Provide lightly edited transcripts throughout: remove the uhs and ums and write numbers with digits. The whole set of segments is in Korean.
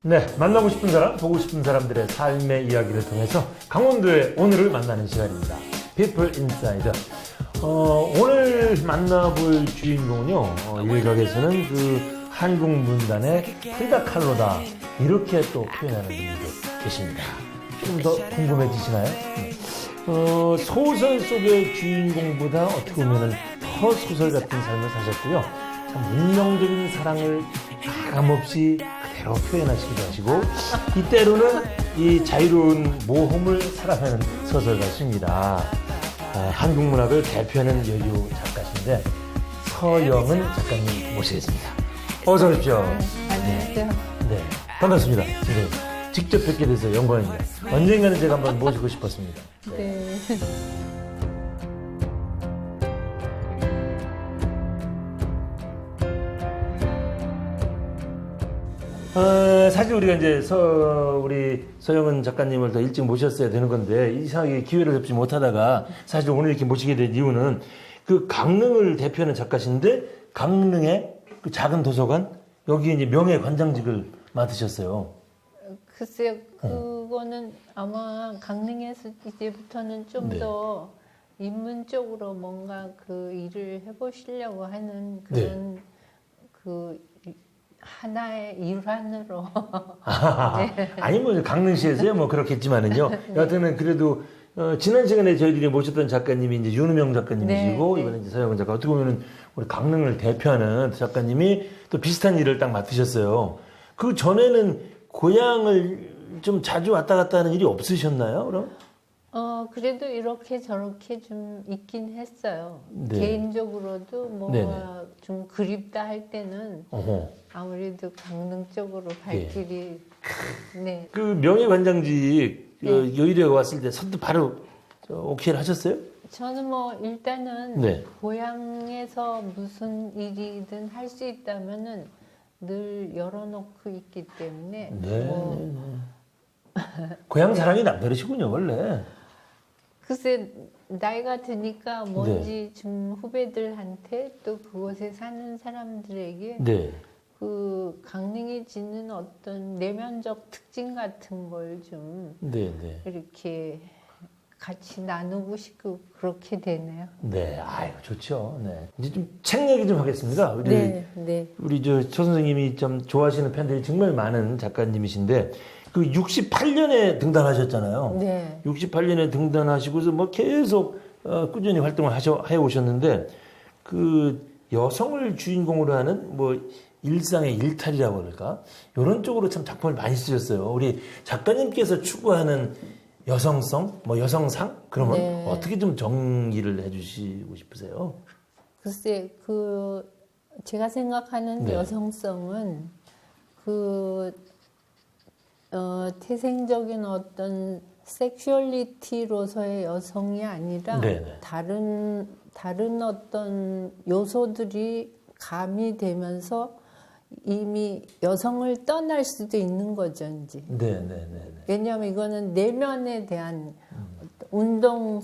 네, 만나고 싶은 사람, 보고 싶은 사람들의 삶의 이야기를 통해서 강원도의 오늘을 만나는 시간입니다. People Inside. 오늘 만나볼 주인공은요, 일각에서는 그 한국 문단의 프리다 칼로다 이렇게 또 표현하는 분들도 계십니다. 좀 더 궁금해지시나요? 소설 속의 주인공보다 어떻게 보면 더 소설 같은 삶을 사셨고요. 참 운명적인 사랑을 가감없이 그대로 표현하시기도 하시고 이때로는 이 자유로운 모험을 살아가는 소설가십니다. 한국 문학을 대표하는 여유 작가신데 서영은 작가님 모시겠습니다. 어서 오십시오. 안녕하세요. 네, 반갑습니다. 선생님. 직접 뵙게 돼서 영광입니다. 언젠가는 제가 한번 모시고 싶었습니다. 네. 사실 우리가 이제 우리 서영은 작가님을 더 일찍 모셨어야 되는 건데 이상하게 기회를 잡지 못하다가 사실 오늘 이렇게 모시게 된 이유는 그 강릉을 대표하는 작가신데 강릉의 그 작은 도서관 여기 이제 명예 관장직을 맡으셨어요. 글쎄요, 그거는 아마 강릉에서 이제부터는 좀 더 인문적으로 뭔가 그 일을 해보시려고 하는 그런 그 하나의 일환으로. 네. 아니 뭐 강릉시에서야 뭐 그렇겠지만은요. 여하튼은 그래도 지난 시간에 저희들이 모셨던 작가님이 이제 윤우명 작가님이시고 이번에 이제 서영은 작가 어떻게 보면은 우리 강릉을 대표하는 작가님이 또 비슷한 일을 딱 맡으셨어요. 그 전에는 고향을 좀 자주 왔다 갔다 하는 일이 없으셨나요? 그럼? 그래도 이렇게 저렇게 좀 있긴 했어요. 네. 개인적으로도 뭐가 좀 그립다 할 때는 어허. 아무래도 강릉 쪽으로 발길이 네. 그 명예관장직 여의도에 왔을 때 선뜻 바로 오케이를 하셨어요? 저는 뭐 일단은 네. 고향에서 무슨 일이든 할 수 있다면은 늘 열어놓고 있기 때문에 고향 사랑이 남다르시군요 원래. 글쎄 나이가 드니까 뭔지 좀 후배들한테 또 그곳에 사는 사람들에게 그 강릉이 지닌 어떤 내면적 특징 같은 걸 좀 이렇게 같이 나누고 싶고 그렇게 되네요. 네, 아유 좋죠. 네. 이제 좀 책 얘기 좀 하겠습니다. 우리 조 선생님이 좀 좋아하시는 팬들이 정말 많은 작가님이신데 그 68년에 등단하셨잖아요. 네. 68년에 등단하시고서 뭐 계속 꾸준히 활동을 해 오셨는데 그 여성을 주인공으로 하는 뭐 일상의 일탈이라고 그럴까? 이런 쪽으로 참 작품을 많이 쓰셨어요. 우리 작가님께서 추구하는 여성성, 뭐 여성상 그러면 어떻게 좀 정의를 해주시고 싶으세요? 글쎄 그 제가 생각하는 여성성은 그 태생적인 어떤 섹슈얼리티로서의 여성이 아니라 다른 어떤 요소들이 가미되면서 이미 여성을 떠날 수도 있는 거죠, 이제. 왜냐하면 이거는 내면에 대한 운동으로서의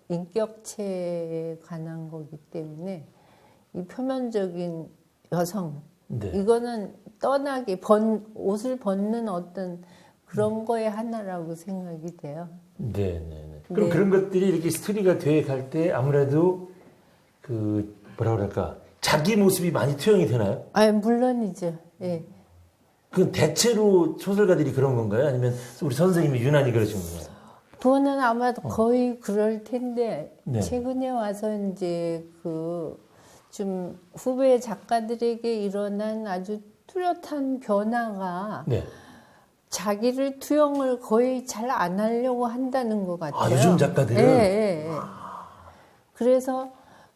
인격체에 관한 거기 때문에 이 표면적인 여성, 이거는 떠나기, 옷을 벗는 어떤 그런 거의 하나라고 생각이 돼요. 그럼 그런 것들이 이렇게 스토리가 돼 갈 때 아무래도 그 뭐라 그럴까? 자기 모습이 많이 투영이 되나요? 아니, 물론이죠. 예. 그 대체로 소설가들이 그런 건가요? 아니면 우리 선생님이 유난히 그러신 건가요? 그거는 아마 거의 그럴 텐데 최근에 와서 이제 그 좀 후배 작가들에게 일어난 아주 뚜렷한 변화가 자기를 투영을 거의 잘 안 하려고 한다는 것 같아요. 요즘 작가들은? 예. 그래서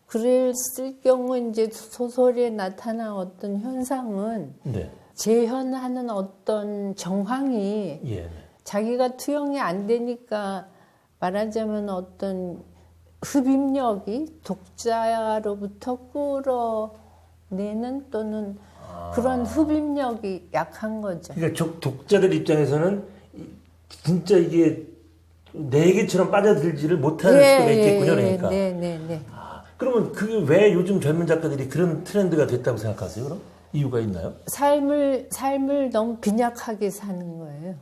글을 쓸 경우 이제 소설에 나타난 어떤 현상은 재현하는 어떤 정황이 자기가 투영이 안 되니까 말하자면 어떤 흡입력이 독자로부터 끌어내는 또는 그런 흡입력이 약한 거죠. 그러니까 독자들 입장에서는 진짜 이게 내 얘기처럼 빠져들지를 못하는 수가 있겠군요. 그러니까. 네. 그러면 그게 왜 요즘 젊은 작가들이 그런 트렌드가 됐다고 생각하세요? 그럼? 이유가 있나요? 삶을 너무 빈약하게 사는 거예요.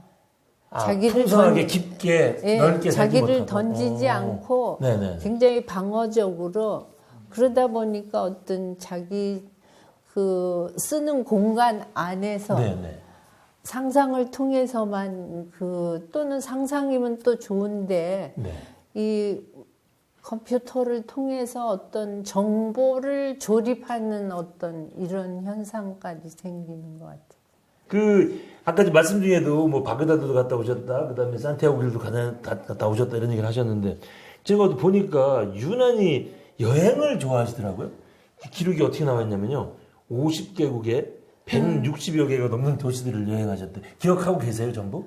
풍성하게 깊게 예, 넓게 살지 자기를 못하고. 던지지 않고 네네. 굉장히 방어적으로 그러다 보니까 어떤 자기 그 쓰는 공간 안에서 네네. 상상을 통해서만 또는 상상이면 또 좋은데 네. 이 컴퓨터를 통해서 어떤 정보를 조립하는 어떤 이런 현상까지 생기는 것 같아요. 아까 말씀 중에도 뭐 바그다드도 갔다 오셨다, 그 다음에 산티아고 길도 갔다 오셨다 이런 얘기를 하셨는데 제가 어디 보니까 유난히 여행을 좋아하시더라고요. 기록이 어떻게 나왔냐면요. 50개국에 160여 개가 넘는 도시들을 여행하셨대. 기억하고 계세요, 전부?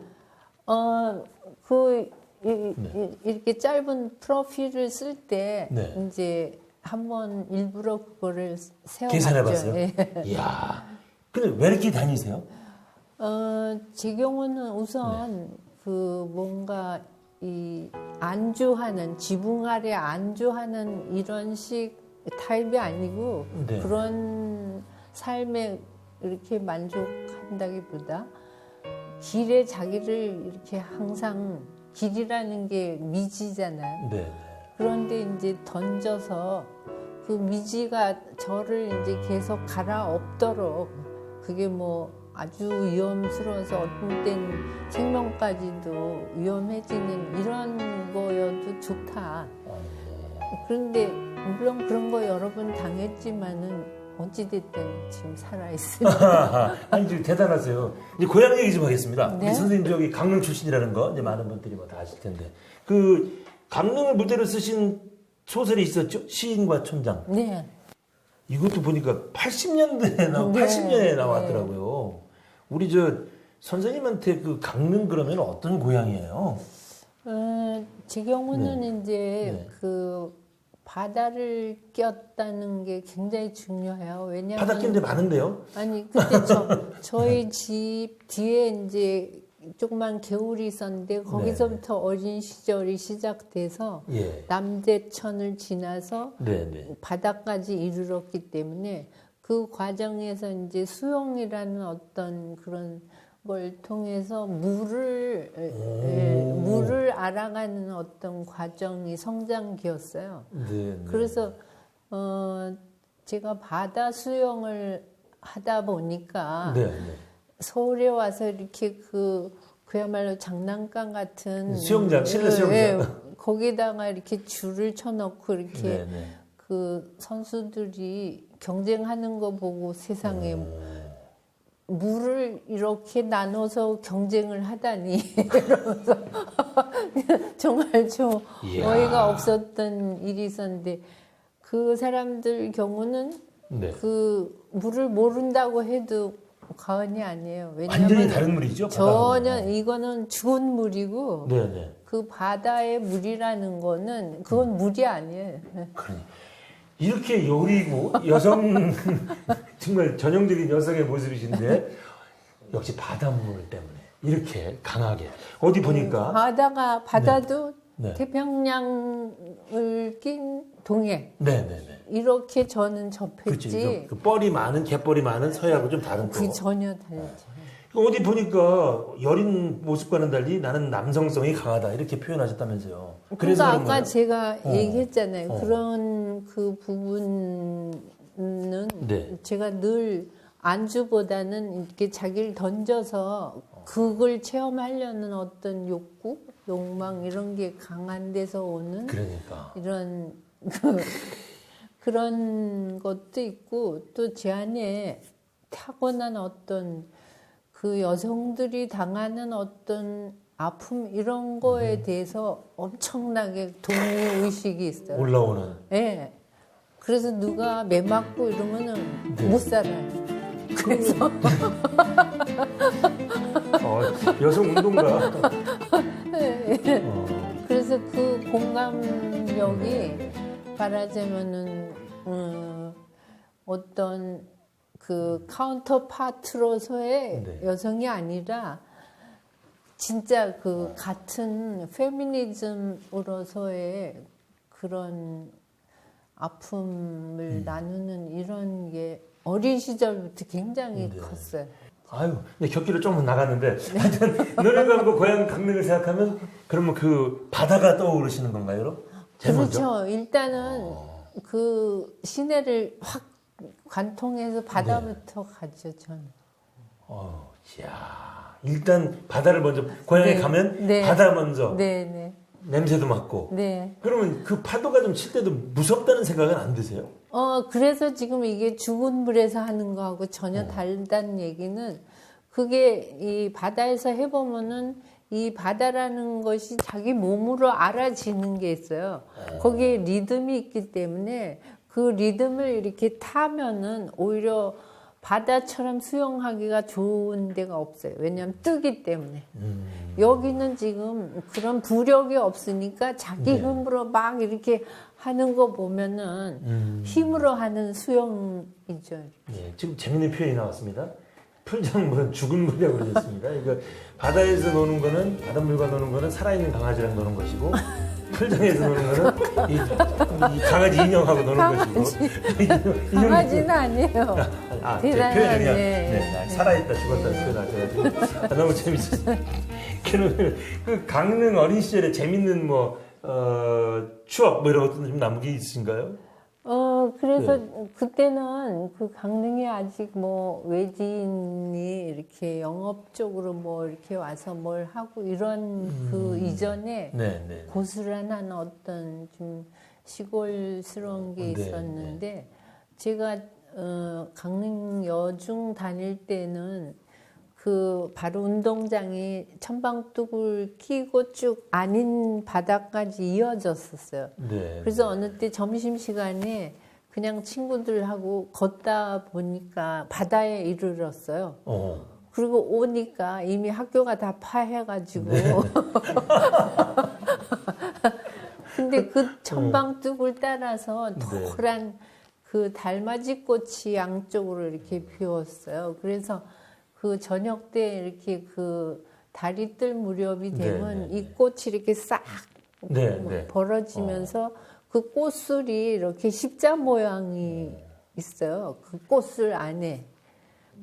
이렇게 짧은 프로필을 쓸 때 네. 이제 한번 일부러 그거를 세워봤죠. 계산해봤어요? 예. 이야. 근데 왜 이렇게 다니세요? 제 경우는 우선 뭔가 이 안주하는 지붕 아래 안주하는 이런 식 타입이 아니고 네. 그런 삶에 이렇게 만족한다기보다 길에 자기를 이렇게 항상 길이라는 게 미지잖아요. 네. 그런데 이제 던져서 그 미지가 저를 이제 계속 갈아엎도록 그게 뭐 아주 위험스러워서 어떤 땐 생명까지도 위험해지는 이런 거여도 좋다. 그런데 물론 그런 거 여러 번 당했지만은 어찌됐든 지금 살아있으니까. 아니, 지금 대단하세요. 이제 고향 얘기 좀 하겠습니다. 네? 우리 선생님 저기 강릉 출신이라는 거 이제 많은 분들이 뭐 다 아실 텐데. 강릉을 무대로 쓰신 소설이 있었죠? 시인과 촌장. 네. 이것도 보니까 80년대에 네. 80년에 나왔더라고요. 우리 선생님한테 강릉 그러면 어떤 고향이에요? 제 경우는 네. 이제 네. 바다를 꼈다는 게 굉장히 중요해요. 왜냐하면 바다 낀데 많은데요? 아니 근데 저희 집 뒤에 이제 조그만 개울이 있었는데 거기서부터 어린 시절이 시작돼서 예. 남대천을 지나서 네. 바다까지 이르렀기 때문에 그 과정에서 이제 수영이라는 어떤 그런 걸 통해서 물을 알아가는 어떤 과정이 성장기였어요. 네. 그래서 제가 바다 수영을 하다 보니까 네. 서울에 와서 이렇게 그야말로 장난감 같은 수영장, 실내 수영장. 거기다가 이렇게 줄을 쳐놓고 이렇게 네. 그 선수들이 경쟁하는 거 보고 세상에 물을 이렇게 나눠서 경쟁을 하다니 이러면서 정말 좀 이야. 어이가 없었던 일이 있었는데 그 사람들 경우는 네. 물을 모른다고 해도 과언이 아니에요. 왜냐하면 완전히 다른 물이죠? 전혀 이거는 죽은 물이고 네. 그 바다의 물이라는 거는 그건 물이 아니에요. 그러니 이렇게 여리고 여성 정말 전형적인 여성의 모습이신데 역시 바닷물 때문에 이렇게 강하게 어디 보니까 바다도 네. 태평양을 낀 동해 네. 이렇게 저는 그렇지. 접했지. 뻘이 많은 갯벌이 많은 서해하고 좀 다른 거. 그 전혀 다르죠. 어디 보니까 여린 모습과는 달리 나는 남성성이 강하다 이렇게 표현하셨다면서요. 그래서 그러니까 그런 아까 거예요? 제가 얘기했잖아요. 어. 그런 그 부분은 네. 제가 늘 안주보다는 이렇게 자기를 던져서 그걸 체험하려는 어떤 욕구, 욕망 이런 게 강한 데서 오는 그러니까. 이런 그런 것도 있고 또 제 안에 타고난 어떤 그 여성들이 당하는 어떤 아픔 이런 거에 대해서 엄청나게 동요 의식이 있어요. 올라오는. 네. 그래서 누가 매 맞고 이러면은 네. 못 살아요. 그래서 여성 운동가. 그래서 그 공감력이 말하자면은 어떤 그 카운터 파트로서의 네. 여성이 아니라 진짜 그 같은 페미니즘으로서의 그런 아픔을 나누는 이런 게 어린 시절부터 굉장히 네. 컸어요. 아유, 근데 격기로 조금 나갔는데 하여튼 눈을 감고 고향 강릉을 생각하면 그러면 그 바다가 떠오르시는 건가요, 여러분? 제일 먼저? 그렇죠. 일단은 그 시내를 확 관통해서 바다부터 가죠, 저는. 이야, 일단 바다를 먼저 고향에 네. 가면 네. 바다 먼저 네. 냄새도 맡고. 네. 그러면 그 파도가 좀 칠 때도 무섭다는 생각은 안 드세요? 그래서 지금 이게 죽은 물에서 하는 거하고 전혀 다르다는 얘기는 그게 이 바다에서 해보면은 이 바다라는 것이 자기 몸으로 알아지는 게 있어요. 거기에 리듬이 있기 때문에 그 리듬을 이렇게 타면은 오히려 바다처럼 수영하기가 좋은 데가 없어요. 왜냐하면 뜨기 때문에. 여기는 지금 그런 부력이 없으니까 자기 네. 힘으로 막 이렇게 하는 거 보면은 힘으로 하는 수영이죠. 예, 지금 재밌는 표현이 나왔습니다. 풀장물은 죽은 물이라고 그러셨습니다. 이거 바다에서 노는 거는 바닷물과 노는 거는 살아있는 강아지랑 노는 것이고 풀장에서 노는 거는 이 강아지 인형하고 노는 것이고 강아지는 아니에요. 대단한 표현이 그냥 네. 살아있다 죽었다 표현하셔가지고 너무 재밌었어요. 그러면 그 강릉 어린 시절에 재밌는 추억 이런 것도 좀 남은 게 있으신가요? 그래서 그때는 그 강릉에 아직 외지인이 이렇게 영업적으로 이렇게 와서 뭘 하고 이런 그 이전에 고스란한 어떤 좀 시골스러운 게 있었는데 제가 강릉 여중 다닐 때는 그 바로 운동장이 천방뚝을 끼고 쭉 아닌 바다까지 이어졌었어요. 그래서 어느 때 점심시간에 그냥 친구들하고 걷다 보니까 바다에 이르렀어요. 그리고 오니까 이미 학교가 다 파해가지고. 근데 그 천방뚝을 따라서 노란 그 달맞이 꽃이 양쪽으로 이렇게 피었어요. 그래서 그 저녁 때 이렇게 그 달이 뜰 무렵이 되면 이 꽃이 이렇게 싹 벌어지면서 그 꽃술이 이렇게 십자 모양이 있어요. 그 꽃술 안에.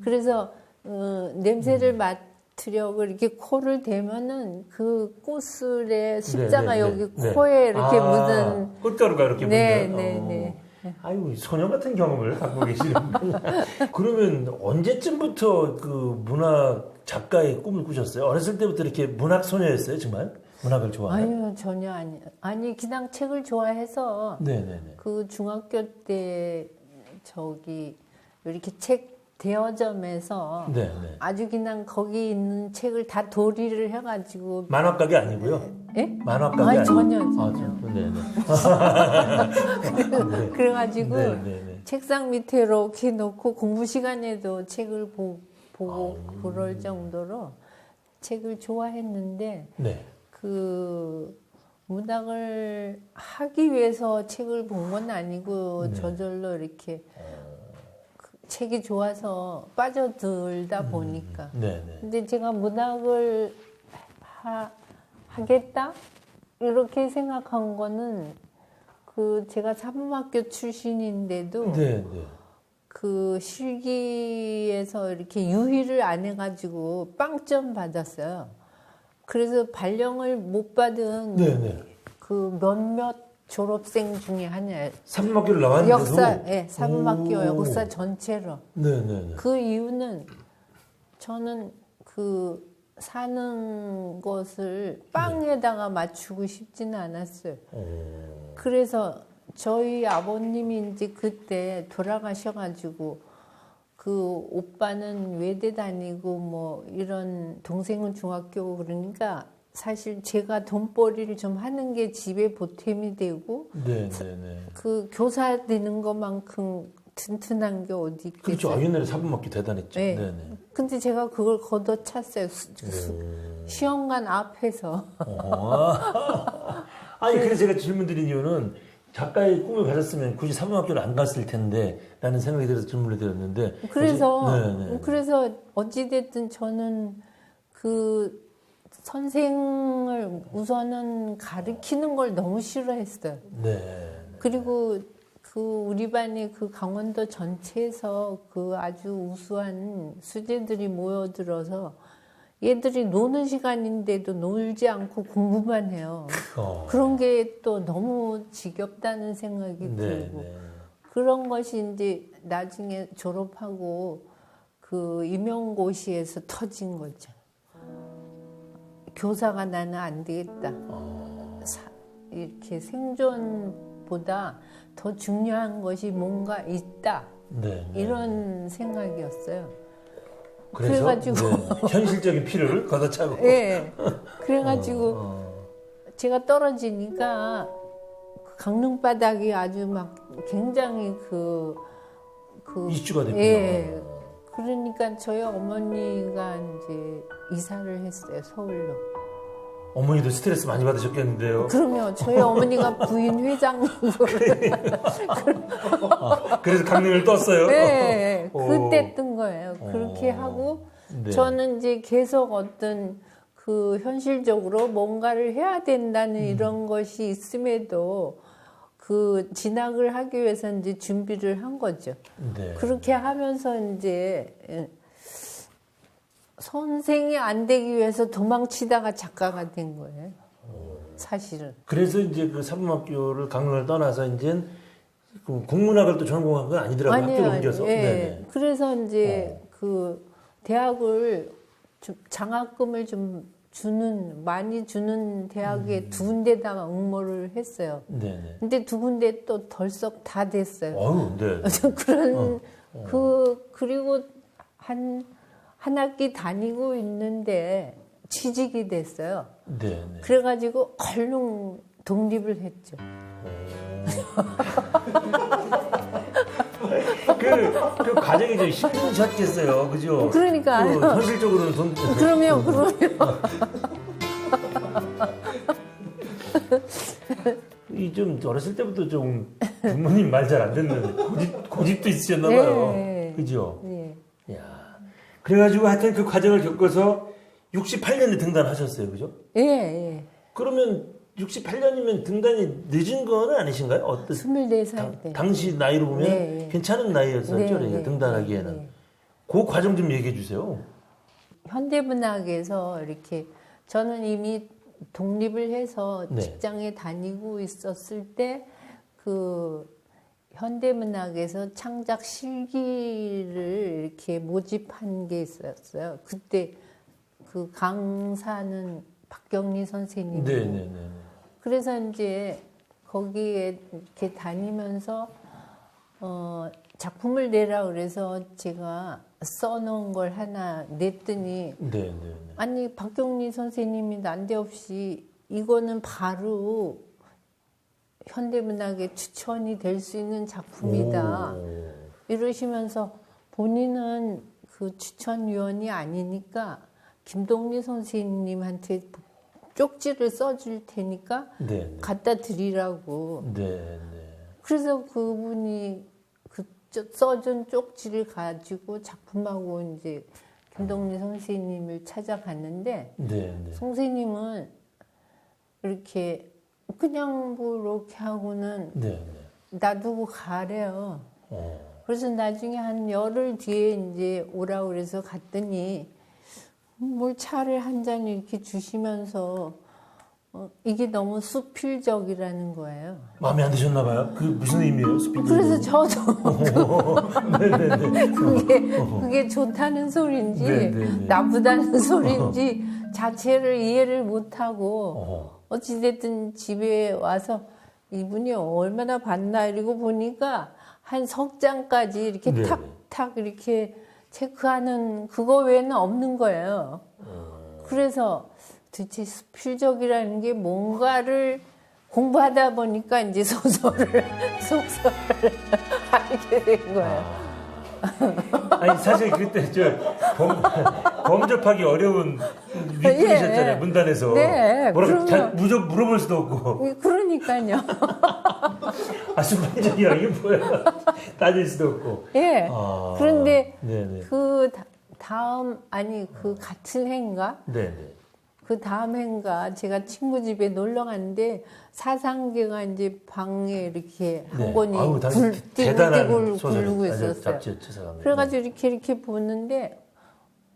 그래서 냄새를 맡으려고 이렇게 코를 대면은 그 꽃술에 십자가 여기 코에 이렇게 묻은 꽃가루가 이렇게 묻는. 네. 아유, 소녀 같은 경험을 갖고 계시는구나. 그러면 언제쯤부터 그 문학 작가의 꿈을 꾸셨어요? 어렸을 때부터 이렇게 문학 소녀였어요, 정말? 문학을 좋아해요? 아니요, 전혀 아니에요. 아니, 그냥 책을 좋아해서 그 중학교 때 이렇게 책 대여점에서 아주 그냥 거기 있는 책을 다 도리를 해가지고 만화가게 아니고요? 예? 만화가게 아니, 전혀. 그래가지고 책상 밑에 이렇게 놓고 공부 시간에도 책을 보고 그럴 정도로 책을 좋아했는데 그 문학을 하기 위해서 책을 본 건 아니고 저절로 이렇게 책이 좋아서 빠져들다 보니까. 근데 제가 문학을 하겠다? 이렇게 생각한 거는 그 제가 사범학교 출신인데도 그 실기에서 이렇게 유희를 안 해가지고 빵점 받았어요. 그래서 발령을 못 받은 그 몇몇 졸업생 중에 하나예요. 사범학교를 나왔는데도? 사범학교 역사 전체로. 그 이유는 저는 그 사는 것을 빵에다가 맞추고 싶지는 않았어요. 그래서 저희 아버님이 이제 그때 돌아가셔가지고 그 오빠는 외대 다니고 이런 동생은 중학교고 그러니까 사실 제가 돈벌이를 좀 하는 게 집에 보탬이 되고 그 교사 되는 것만큼 튼튼한 게 어디 있겠어요. 그렇죠. 옛날에 사범학교 대단했죠. 근데 제가 그걸 걷어찼어요. 시험관 앞에서. 아니 그래서 제가 질문 드린 이유는 작가의 꿈을 가졌으면 굳이 사범학교를 안 갔을 텐데 라는 생각이 들어서 질문을 드렸는데 그래서 어찌됐든 저는 그 선생을 우선은 가르치는 걸 너무 싫어했어요. 그리고 그 우리 반에 그 강원도 전체에서 그 아주 우수한 수재들이 모여들어서 얘들이 노는 시간인데도 놀지 않고 공부만 해요. 그런 게 또 너무 지겹다는 생각이 들고 네. 그런 것이 이제 나중에 졸업하고 그 임용고시에서 터진 거죠. 교사가 나는 안 되겠다. 이렇게 생존보다 더 중요한 것이 뭔가 있다. 네. 이런 생각이었어요. 그래서 그래가지고 현실적인 필요를 걷어차고. 예. 그래가지고 제가 떨어지니까 그 강릉 바닥이 아주 막 굉장히 그 이슈가 됐구나. 예. 그러니까 저희 어머니가 이제 이사를 했어요, 서울로. 어머니도 스트레스 많이 받으셨겠는데요. 그러면 저희 어머니가 부인 회장님을 그래서 강릉을 떴어요. 네, 그때 뜬 거예요. 그렇게 하고 네. 저는 이제 계속 어떤 그 현실적으로 뭔가를 해야 된다는 이런 것이 있음에도 그 진학을 하기 위해서 이제 준비를 한 거죠. 네. 그렇게 하면서 이제 선생이 안 되기 위해서 도망치다가 작가가 된 거예요. 사실은. 그래서 이제 그 사범학교를 강릉을 떠나서 이제 국문학을 또 전공한 건 아니더라고요. 학교를 옮겨서. 예. 네네. 그래서 이제 그 대학을 좀 장학금을 좀 많이 주는 대학에 두 군데다가 응모를 했어요. 네네. 근데 두 군데 또 덜썩 다 됐어요. 네. 그런 그리고 한 학기 다니고 있는데 취직이 됐어요. 네네. 그래가지고 얼른 독립을 했죠. 그 과정이 좀 힘드셨겠어요, 그죠? 그러니까 현실적으로는 그러면 이 좀 어렸을 때부터 좀 부모님 말 잘 안 듣는 고집도 있으셨나 봐요, 예. 그죠? 예. 야, 그래가지고 하여튼 그 과정을 겪어서 68년에 등단하셨어요, 그죠? 예, 예. 그러면 68년이면 등단이 늦은 건 아니신가요? 어떤 24살 때. 당시 나이로 보면 네. 괜찮은 나이였었죠, 네, 그러니까 네, 등단하기에는. 네. 그 과정 좀 얘기해 주세요. 현대문학에서 이렇게 저는 이미 독립을 해서 네. 직장에 다니고 있었을 때 그 현대문학에서 창작 실기를 이렇게 모집한 게 있었어요. 그때 그 강사는 박경리 선생님이고 네네네. 그래서 이제 거기에 이렇게 다니면서 작품을 내라 그래서 제가 써놓은 걸 하나 냈더니 네네네. 아니 박경리 선생님이 난데없이 이거는 바로 현대문학에 추천이 될 수 있는 작품이다 이러시면서 본인은 그 추천위원이 아니니까 김동리 선생님한테 쪽지를 써줄 테니까 네. 갖다 드리라고. 네. 그래서 그분이 그 써준 쪽지를 가지고 작품하고 이제 김동리 선생님을 찾아갔는데 네. 선생님은 이렇게 그냥 뭐 이렇게 하고는 네. 놔두고 가래요. 그래서 나중에 한 열흘 뒤에 이제 오라고 그래서 갔더니 뭘 차를 한 잔 이렇게 주시면서 이게 너무 수필적이라는 거예요. 마음에 안 드셨나 봐요. 그 무슨 의미예요? 스피드. 그래서 저도 네네네. 그게 좋다는 소리인지 네네네. 나쁘다는 소리인지 자체를 이해를 못하고 어찌됐든 집에 와서 이분이 얼마나 봤나 이러고 보니까 한 석 장까지 이렇게 네. 탁탁 이렇게 체크하는 그거 외에는 없는 거예요. 그래서 도대체 수필적이라는 게 뭔가를 공부하다 보니까 이제 소설을 알게 된 거예요. 아니 사실 그때 범접하기 어려운 윗분이셨잖아요. 예. 문단에서. 네, 뭐라고 그러면- 물어볼 수도 없고. 그러니까요. 수필적이야 이게 뭐야? 따질 수도 없고. 예. 그런데 네네. 그 다음 아니 그 같은 해인가 네네. 그 다음 해인가 제가 친구 집에 놀러 갔는데 사상계가 이제 방에 이렇게 한 네. 권이 아유, 당신 대단한 소설 굴르고 있었어요. 잡지였죠, 사상계. 그래가지고 이렇게 보는데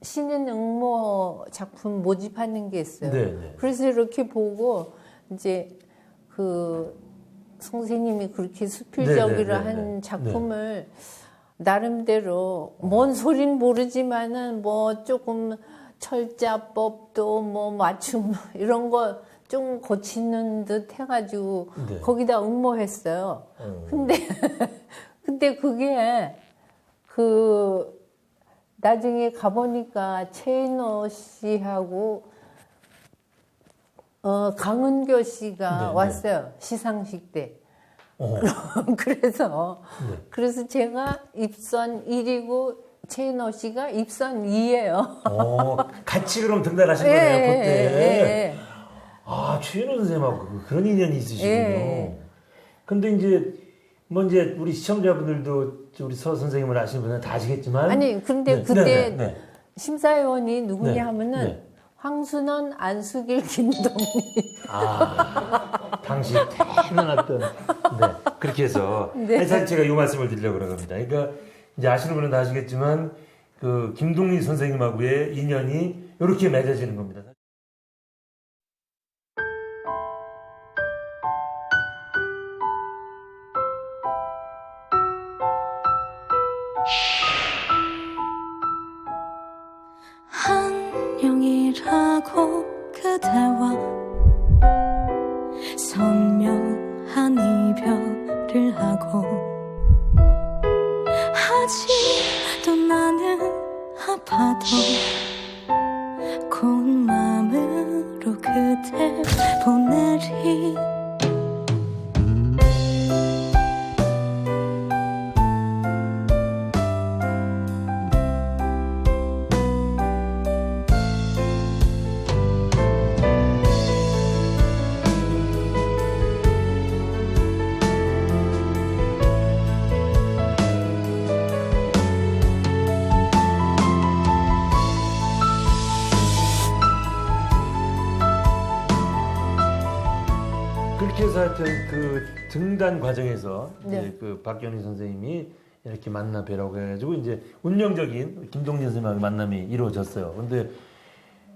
신인 응모 작품 모집하는 게 있어요. 네, 네. 그래서 이렇게 보고 이제 그 선생님이 그렇게 수필적이라 네, 네, 네, 한 네. 작품을 나름대로 뭔 소린 모르지만은 뭐 조금 철자법도 뭐 맞춤 이런 거 좀 고치는 듯 해가지고 네. 거기다 응모했어요. 근데 그게 그 나중에 가보니까 최인호 씨하고 강은교 씨가 네, 왔어요. 시상식 때. 어. 그래서 제가 입선 1위고 최인호 씨가 입선 2예요. 같이 그럼 등단하신 거네요, 그때. 아, 최인호 선생님하고 그런 인연이 있으시군요. 근데 이제 우리 시청자분들도 우리 서 선생님을 아시는 분은 다 아시겠지만. 아니, 근데 네, 그때 네, 네. 심사위원이 누구냐 네, 하면은 네. 황순원, 안수길, 김동희. 아, 당시 태어났던. 네, 그렇게 해서. 네. 사실 제가 이 말씀을 드리려고 그럽니다. 그러니까 이제 아시는 분은 다 아시겠지만 그 김동희 선생님하고의 인연이 이렇게 맺어지는 겁니다. 안녕이라고 그대와 선명한 이별을 하고 아직도 나는 아파도 고운 마음으로 그댈 보내리 그렇게 해서 하여튼 그 등단 과정에서 네. 이제 그 박경희 선생님이 이렇게 만나 뵈라고 해가지고 이제 운명적인 김동진 선생님하고 만남이 이루어졌어요. 근데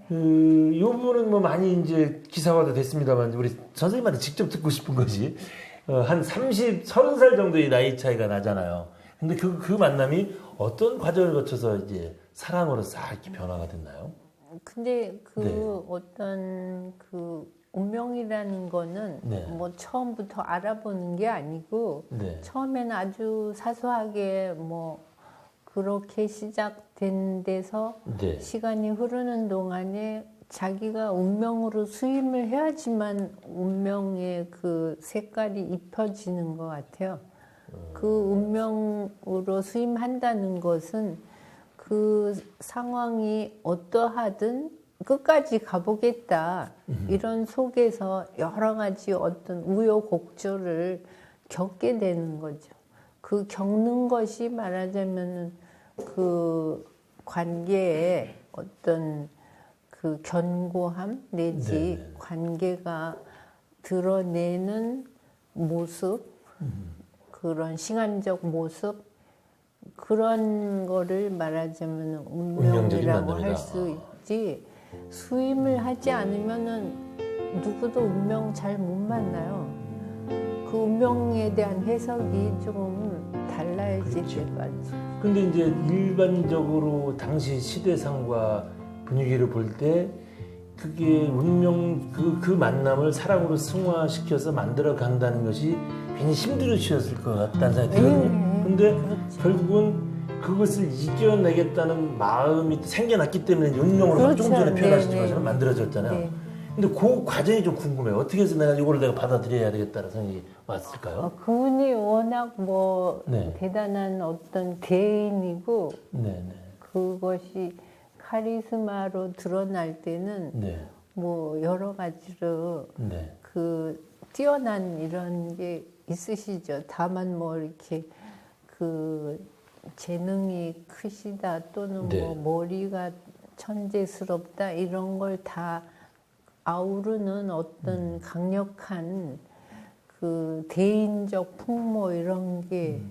이 부분은 뭐 많이 이제 기사화도 됐습니다만 우리 선생님한테 직접 듣고 싶은 것이 한 30살 정도의 나이 차이가 나잖아요. 근데 그 만남이 어떤 과정을 거쳐서 이제 사랑으로 싹 이렇게 변화가 됐나요? 근데 그 네. 어떤 그 운명이라는 거는 네. 뭐 처음부터 알아보는 게 아니고 네. 처음에는 아주 사소하게 뭐 그렇게 시작된 데서 네. 시간이 흐르는 동안에 자기가 운명으로 수임을 해야지만 운명의 그 색깔이 입혀지는 것 같아요. 그 운명으로 수임한다는 것은 그 상황이 어떠하든 끝까지 가보겠다. 이런 속에서 여러 가지 어떤 우여곡절을 겪게 되는 거죠. 그 겪는 것이 말하자면 그 관계의 어떤 그 견고함 내지 네. 관계가 드러내는 모습, 그런 시간적 모습, 그런 거를 말하자면 운명적인 운명이라고 만남이다. 할 수 있지. 수임을 하지 않으면은 누구도 운명 잘 못 만나요. 그 운명에 대한 해석이 조금 달라야지 그렇죠. 될 것 같아요. 근데 이제 일반적으로 당시 시대상과 분위기를 볼 때 그게 운명 그 만남을 사랑으로 승화시켜서 만들어 간다는 것이 괜히 힘들으셨을 것 같다는 생각이 들거든요. 근데 그렇죠. 결국은 그것을 이겨내겠다는 마음이 생겨났기 때문에 운명으로 그렇죠. 조금 전에 표현하신 네, 것처럼 네. 만들어졌잖아요. 네. 근데 그 과정이 좀 궁금해요. 어떻게 해서 이거를 내가 받아들여야 되겠다는 생각이 왔을까요? 그분이 워낙 뭐 네. 대단한 어떤 대인이고 네네. 그것이 카리스마로 드러날 때는 네. 뭐 여러 가지로 네. 그 뛰어난 이런 게 있으시죠. 다만 뭐 이렇게 그 재능이 크시다 또는 네. 뭐 머리가 천재스럽다 이런 걸 다 아우르는 어떤 강력한 그 대인적 풍모 이런 게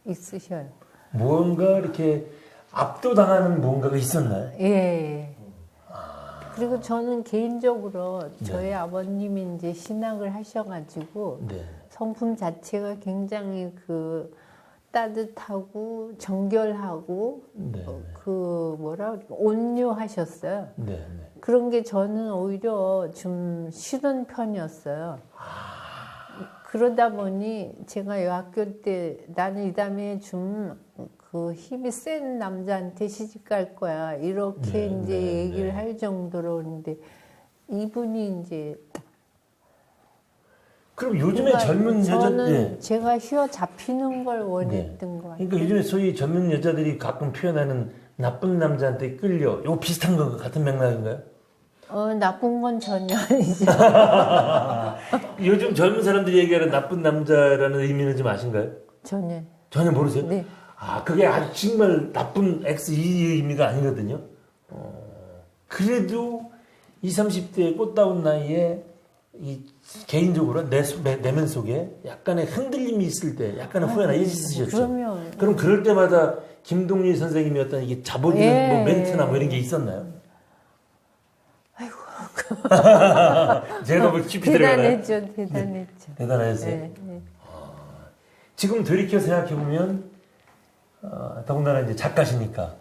있으셔요. 뭔가 이렇게 압도당하는 뭔가가 있었나요? 예. 그리고 저는 개인적으로 저희 아버님이 이제 신학을 하셔가지고 네. 성품 자체가 굉장히 그 따뜻하고 정결하고 네. 그 뭐라 그럴까 온유하셨어요. 네. 네. 그런 게 저는 오히려 좀 싫은 편이었어요. 그러다 보니 제가 여학교 때 나는 이 다음에 좀 그 힘이 센 남자한테 시집 갈 거야. 이렇게 네, 이제 네, 얘기를 네. 할 정도로 그런데 이분이 이제 그럼 요즘에 그러니까 젊은 여자 저는 예. 제가 휘어 잡히는 걸 원했던 것 같아요. 그러니까 요즘에 소위 젊은 여자들이 가끔 표현하는 나쁜 남자한테 끌려. 이거 비슷한 거 같은 맥락인가요? 나쁜 건 전혀 아니죠. 요즘 젊은 사람들이 얘기하는 나쁜 남자라는 의미는 좀 아신가요? 전혀 모르세요? 네. 아, 그게 아주 정말 나쁜 X 이 의미가 아니거든요. 그래도 20, 30대의 꽃다운 나이에 이 개인적으로 내면 속에 약간의 흔들림이 있을 때 약간의 후회나 있으셨죠? 그러면 그럼 그럴 때마다 김동률 선생님이 어떤 이게 자본 있는 예, 뭐 멘트나 뭐 예. 이런 게 있었나요? 아이고. 제가 뭐 깊이 들어가나요? 대단했죠. 대단하셨어요. 네, 네. 지금 돌이켜 생각해보면 더군다나 이제 작가시니까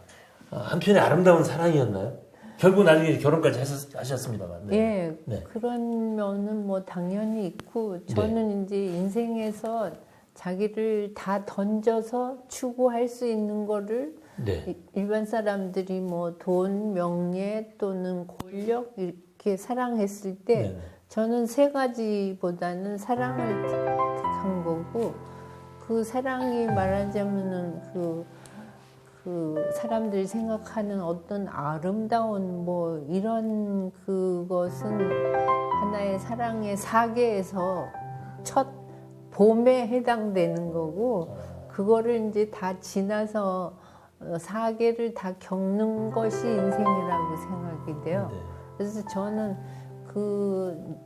한편의 아름다운 사랑이었나요? 결국 나중에 결혼까지 하셨습니다만. 네. 예, 네. 그런 면은 뭐 당연히 있고 저는 이제 인생에서 자기를 다 던져서 추구할 수 있는 거를 네. 일반 사람들이 뭐 돈, 명예 또는 권력 이렇게 사랑했을 때 네. 저는 세 가지보다는 사랑을 택한 거고 그 사랑이 말하자면은 그 사람들이 생각하는 어떤 아름다운 뭐 이런 그것은 하나의 사랑의 사계에서 첫 봄에 해당되는 거고 그거를 이제 다 지나서 사계를 다 겪는 것이 인생이라고 생각이 돼요. 네. 그래서 저는 그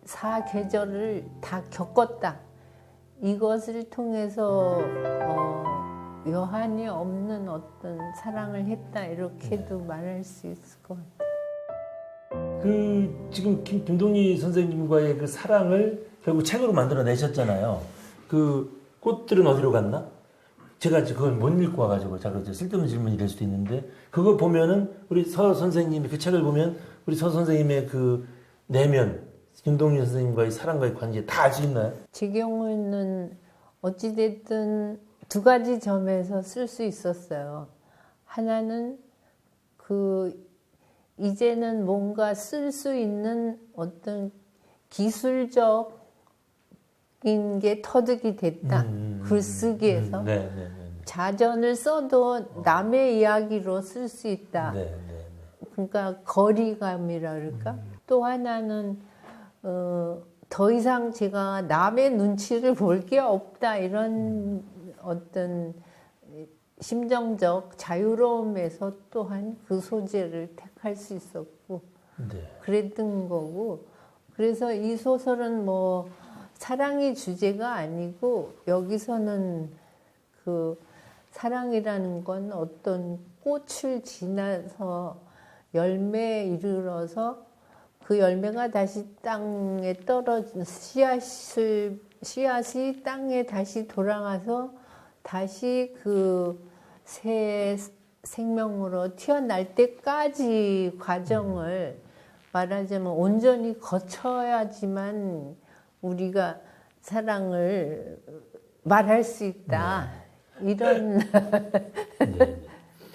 사계절을 다 겪었다. 이것을 통해서 여한이 없는 어떤 사랑을 했다 이렇게도 말할 수 있을 것 같아요. 그 지금 김동희 선생님과의 그 사랑을 결국 책으로 만들어 내셨잖아요. 그 꽃들은 어디로 갔나? 제가 그걸 못 읽고 와가지고 자 그렇죠. 쓸데없는 질문이 될 수도 있는데 그거 보면은 우리 서 선생님이 그 책을 보면 우리 서 선생님의 그 내면 김동희 선생님과의 사랑과의 관계 다 알 수 있나요? 제 경우에는 어찌됐든 두 가지 점에서 쓸 수 있었어요. 하나는 이제는 뭔가 쓸 수 있는 어떤 기술적인 게 터득이 됐다. 글쓰기에서. 네. 자전을 써도 남의 이야기로 쓸 수 있다. 네. 그러니까 거리감이라 그럴까? 또 하나는 더 이상 제가 남의 눈치를 볼 게 없다 이런 어떤 심정적 자유로움에서 또한 그 소재를 택할 수 있었고 네. 그랬던 거고 그래서 이 소설은 뭐 사랑이 주제가 아니고 여기서는 그 사랑이라는 건 어떤 꽃을 지나서 열매에 이르러서 그 열매가 다시 땅에 떨어진 씨앗이 땅에 다시 돌아가서 다시 그 새 생명으로 태어날 때까지 과정을 말하자면 온전히 거쳐야지만 우리가 사랑을 말할 수 있다. 이런 네.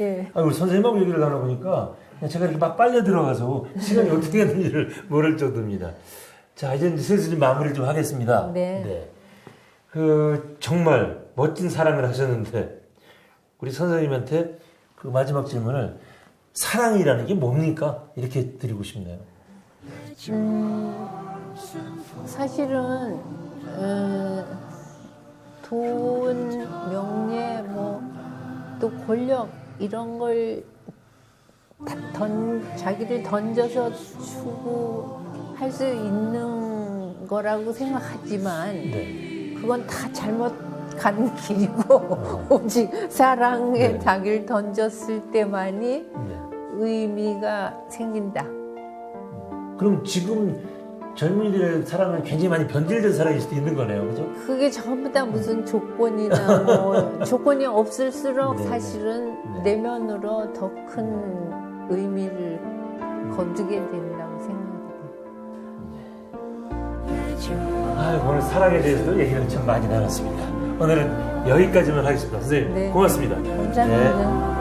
예. 우리 선생님하고 얘기를 나눠보니까 제가 이렇게 막 빨려 들어가서 시간이 어떻게 갔는지를 모를 정도입니다. 자, 이제 슬슬 좀 마무리를 좀 하겠습니다. 네. 정말 멋진 사랑을 하셨는데, 우리 선생님한테 그 마지막 질문을 사랑이라는 게 뭡니까? 이렇게 드리고 싶네요. 사실은 돈, 명예, 뭐 또 권력 이런 걸 자기를 던져서 추구할 수 있는 거라고 생각하지만 네. 그건 다 잘못 간 길이고 오직 사랑에 네. 자기를 던졌을 때만이 네. 의미가 생긴다. 그럼 지금 젊은이들의 사랑은 굉장히 많이 변질된 사랑일 수도 있는 거네요, 그죠? 그게 전부 다 무슨 조건이나 뭐 조건이 없을수록 네, 사실은 네. 내면으로 더 큰 의미를 거두게 된다고 생각해요. 오늘 사랑에 대해서도 얘기를 참 많이 나눴습니다. 오늘은 여기까지만 하겠습니다. 선생님, 네. 고맙습니다. 감사합니다. 네.